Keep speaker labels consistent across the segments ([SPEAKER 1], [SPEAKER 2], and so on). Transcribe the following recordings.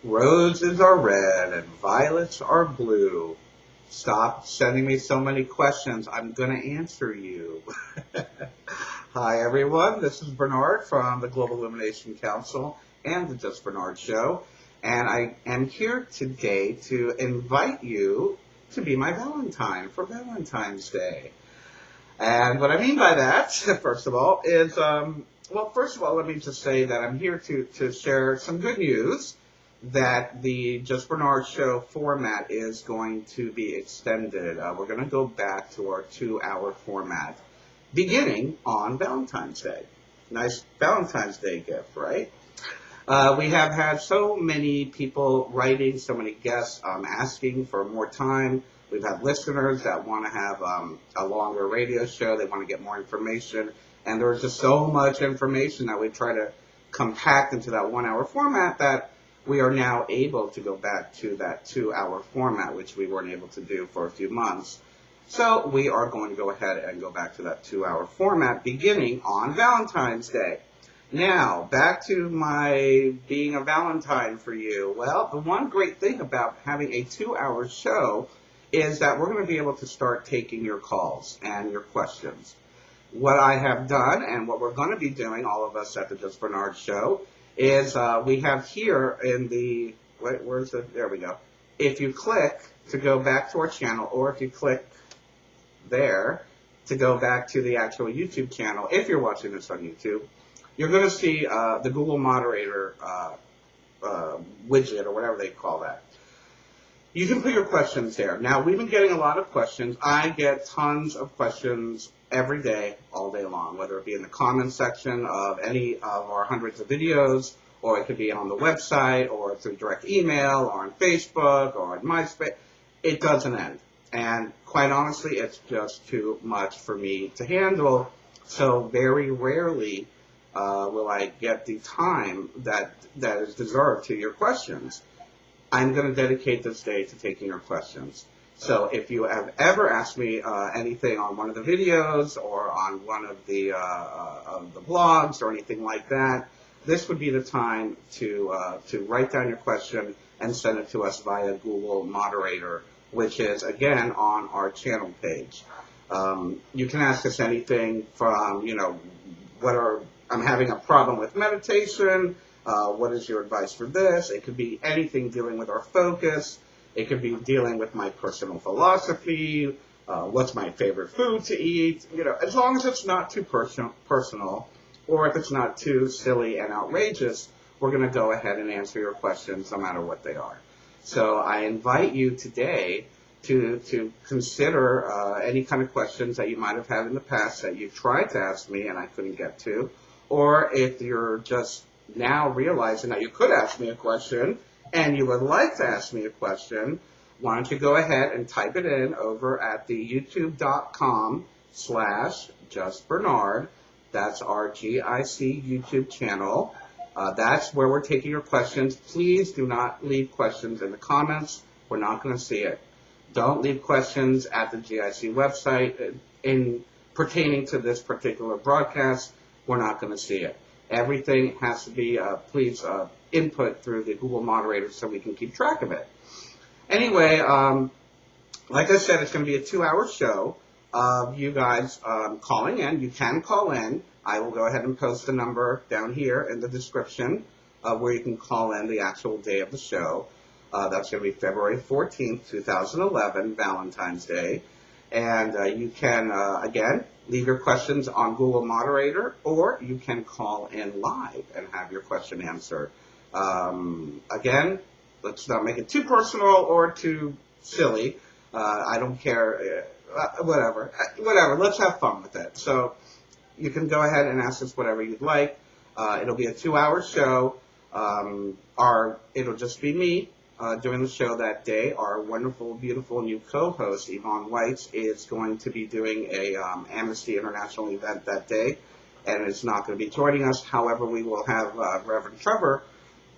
[SPEAKER 1] Roses are red and violets are blue. Stop sending me so many questions. I'm going to answer you. Hi, everyone. This is Bernard from the Global Illumination Council and the Just Bernard Show. And I am here today to invite you to be my Valentine for Valentine's Day. And what I mean by that, first of all, is, let me just say that I'm here to share some good news that the Just Bernard Show format is going to be extended. We're going to go back to our 2-hour format beginning on Valentine's Day. Nice Valentine's Day gift, right? We have had so many people writing, so many guests asking for more time. We've had listeners that want to have a longer radio show. They want to get more information. And there's just so much information that we try to compact into that 1-hour format that we are now able to go back to that 2-hour format, which we weren't able to do for a few months. So we are going to go ahead and go back to that 2-hour format beginning on Valentine's Day. Now, back to my being a Valentine for you. Well, the one great thing about having a 2-hour show is that we're going to be able to start taking your calls and your questions. What I have done and what we're going to be doing, all of us at the Just Bernard Show, is we have here in the, there we go. If you click to go back to our channel, or if you click there to go back to the actual YouTube channel, if you're watching this on YouTube, you're going to see the Google Moderator widget, or whatever they call that. You can put your questions there. Now, we've been getting a lot of questions. I get tons of questions every day, all day long, whether it be in the comments section of any of our hundreds of videos, or it could be on the website, or through direct email, or on Facebook, or on MySpace. It doesn't end. And quite honestly, it's just too much for me to handle. So very rarely will I get the time that is deserved to your questions. I'm going to dedicate this day to taking your questions. So if you have ever asked me anything on one of the videos or on one of the blogs or anything like that, this would be the time to write down your question and send it to us via Google Moderator, which is, again, on our channel page. You can ask us anything from, I'm having a problem with meditation. What is your advice for this? It could be anything dealing with our focus. It could be dealing with my personal philosophy. What's my favorite food to eat? As long as it's not too personal, or if it's not too silly and outrageous, we're going to go ahead and answer your questions no matter what they are. So I invite you today to consider any kind of questions that you might have had in the past that you've tried to ask me and I couldn't get to, or if you're just now realizing that you could ask me a question and you would like to ask me a question, why don't you go ahead and type it in over at the youtube.com/justbernard. That's our GIC YouTube channel. That's where we're taking your questions. Please do not leave questions in the comments. We're not going to see it. Don't leave questions at the GIC website in pertaining to this particular broadcast. We're not going to see it. Everything has to be, input through the Google Moderator so we can keep track of it. Anyway, like I said, it's going to be a 2-hour show of you guys calling in. You can call in. I will go ahead and post the number down here in the description of where you can call in the actual day of the show. That's going to be February 14th, 2011, Valentine's Day. And you can, again, leave your questions on Google Moderator, or you can call in live and have your question answered. Again, let's not make it too personal or too silly. I don't care. Whatever. Let's have fun with it. So you can go ahead and ask us whatever you'd like. It'll be a 2-hour show. It'll just be me doing the show that day. Our wonderful, beautiful new co-host, Yvonne White, is going to be doing a Amnesty International event that day, and is not going to be joining us. However, we will have Reverend Trevor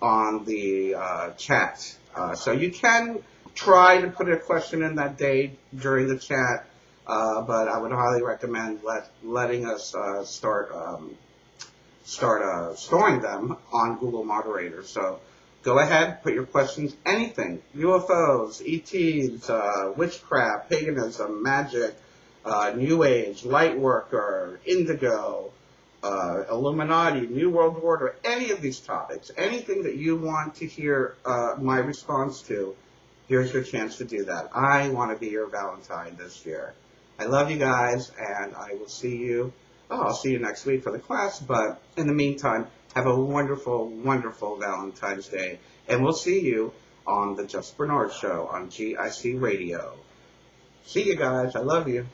[SPEAKER 1] on the chat. So you can try to put a question in that day during the chat, but I would highly recommend letting us start storing them on Google Moderator. So go ahead, put your questions, anything, UFOs, ETs, witchcraft, paganism, magic, New Age, light worker, indigo, Illuminati, New World Order, any of these topics, anything that you want to hear my response to, here's your chance to do that. I want to be your Valentine this year. I love you guys, and I will see you. Oh, I'll see you next week for the class, but in the meantime, have a wonderful, wonderful Valentine's Day, and we'll see you on the Just Bernard Show on GIC Radio. See you guys. I love you.